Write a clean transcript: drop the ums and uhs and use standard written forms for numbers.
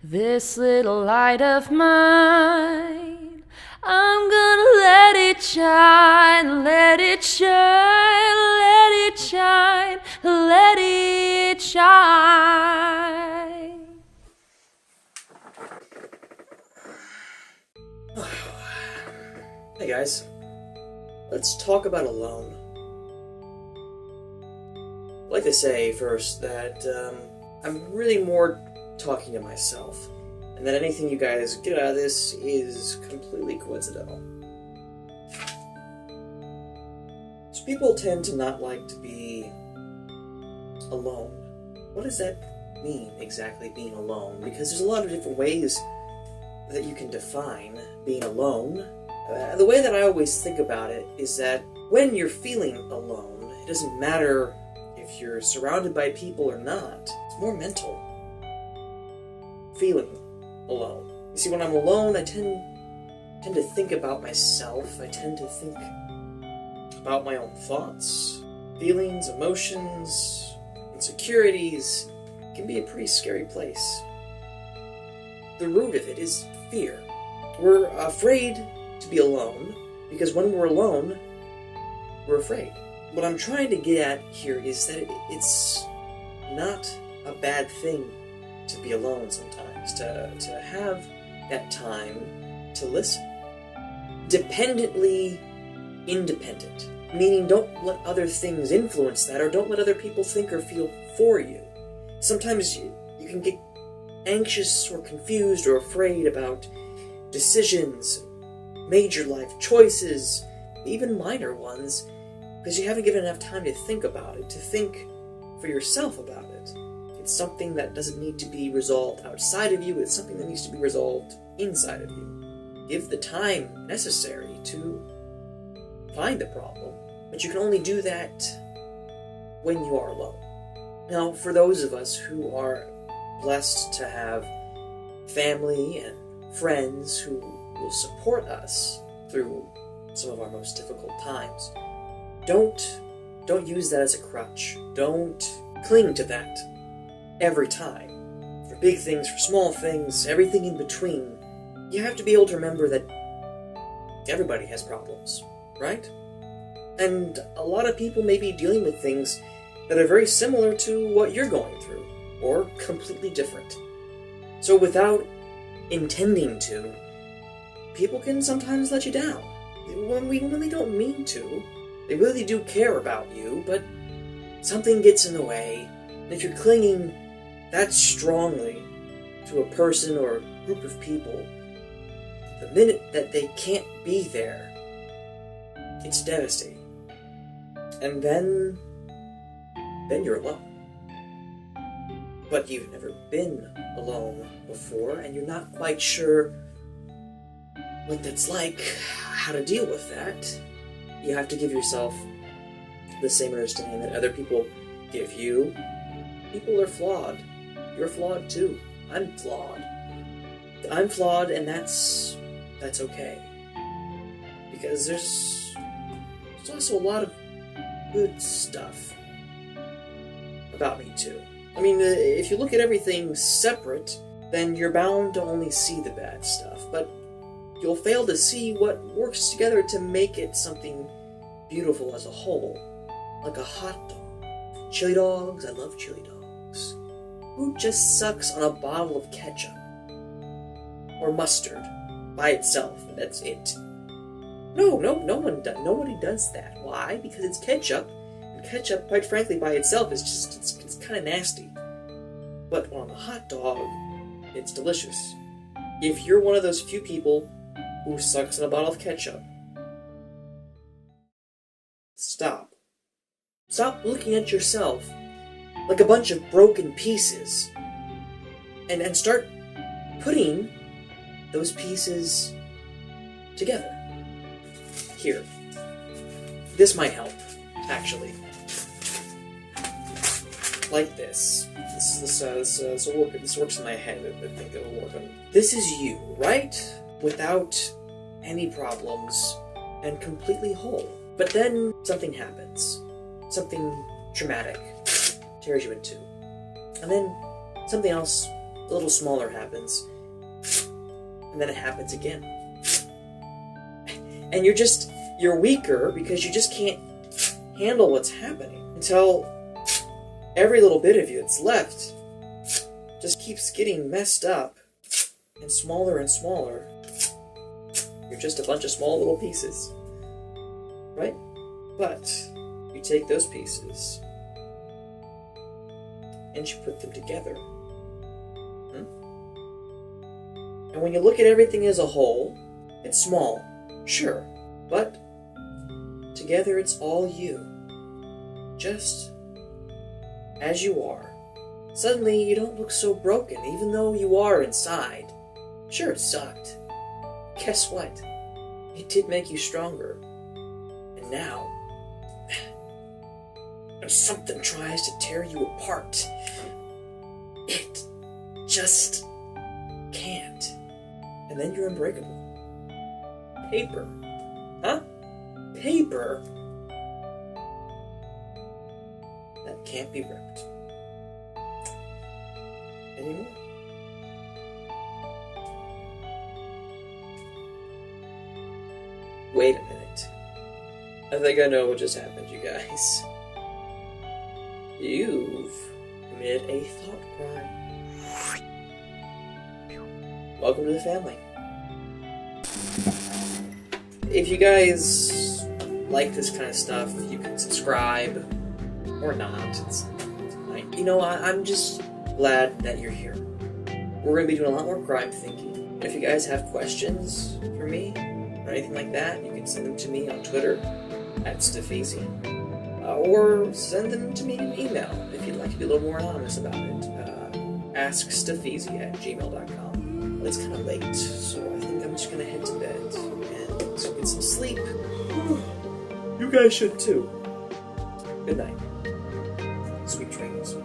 This little light of mine, I'm gonna let it shine, let it shine, let it shine, let it shine. Hey guys, let's talk about alone. I'd like to say first that I'm really more talking to myself, and that anything you guys get out of this is completely coincidental. So people tend to not like to be alone. What does that mean, exactly, being alone? Because there's a lot of different ways that you can define being alone. The way that I always think about it is that when you're feeling alone, it doesn't matter if you're surrounded by people or not. It's more mental. Feeling alone. You see, when I'm alone, I tend to think about myself. I tend to think about my own thoughts, feelings, emotions, insecurities. It can be a pretty scary place. The root of it is fear. We're afraid to be alone because when we're alone, we're afraid. What I'm trying to get at here is that it's not a bad thing to be alone sometimes, to have that time to listen. Dependently independent, meaning don't let other things influence that, or don't let other people think or feel for you. Sometimes you can get anxious or confused or afraid about decisions, major life choices, even minor ones, because you haven't given enough time to think about it, to think for yourself about it. It's something that doesn't need to be resolved outside of you, it's something that needs to be resolved inside of you. Give the time necessary to find the problem, but you can only do that when you are alone. Now, for those of us who are blessed to have family and friends who will support us through some of our most difficult times, don't use that as a crutch. Don't cling to that every time. For big things, for small things, everything in between, you have to be able to remember that everybody has problems, right? And a lot of people may be dealing with things that are very similar to what you're going through, or completely different. So without intending to, people can sometimes let you down. When they don't mean to. They really do care about you, but something gets in the way, and if you're clinging that strongly to a person or a group of people, the minute that they can't be there, it's devastating. And then you're alone. But you've never been alone before, and you're not quite sure what that's like, how to deal with that. You have to give yourself the same understanding that other people give you. People are flawed. You're flawed too. I'm flawed. I'm flawed, and that's okay. Because there's also a lot of good stuff about me too. I mean, if you look at everything separate, then you're bound to only see the bad stuff, but you'll fail to see what works together to make it something beautiful as a whole. Like a hot dog. Chili dogs, I love chili dogs. Who just sucks on a bottle of ketchup? Or mustard by itself, and that's it. Nobody does that. Why? Because it's ketchup, and ketchup, quite frankly, by itself is just, it's kind of nasty. But on a hot dog, it's delicious. If you're one of those few people who sucks in a bottle of ketchup, stop. Stop looking at yourself like a bunch of broken pieces, and start putting those pieces together. Here. This might help, actually. Like this. This works in my head. I think it'll work. This is you, right? Without any problems and completely whole. But then something happens. Something traumatic tears you in two. And then something else a little smaller happens. And then it happens again. And you're weaker because you just can't handle what's happening until every little bit of you that's left just keeps getting messed up and smaller and smaller. You're just a bunch of small little pieces, right? But you take those pieces and you put them together. And when you look at everything as a whole, it's small, sure, but together it's all you. Just as you are. Suddenly you don't look so broken, even though you are inside. Sure, it sucked. Guess what? It did make you stronger. And now, if something tries to tear you apart, it just can't. And then you're unbreakable. Paper. Huh? Paper? That can't be ripped. Anymore. Wait a minute. I think I know what just happened, you guys. You've committed a thought crime. Welcome to the family. If you guys like this kind of stuff, you can subscribe or not. It's fine. You know, I'm just glad that you're here. We're going to be doing a lot more crime thinking. If you guys have questions for me or anything like that, you can send them to me on Twitter at Stafeezy, or send them to me in an email if you'd like to be a little more anonymous about it. AskStafeezy@gmail.com. But it's kind of late, so I think I'm just going to head to bed and get some sleep. You guys should too. Good night. Sweet dreams.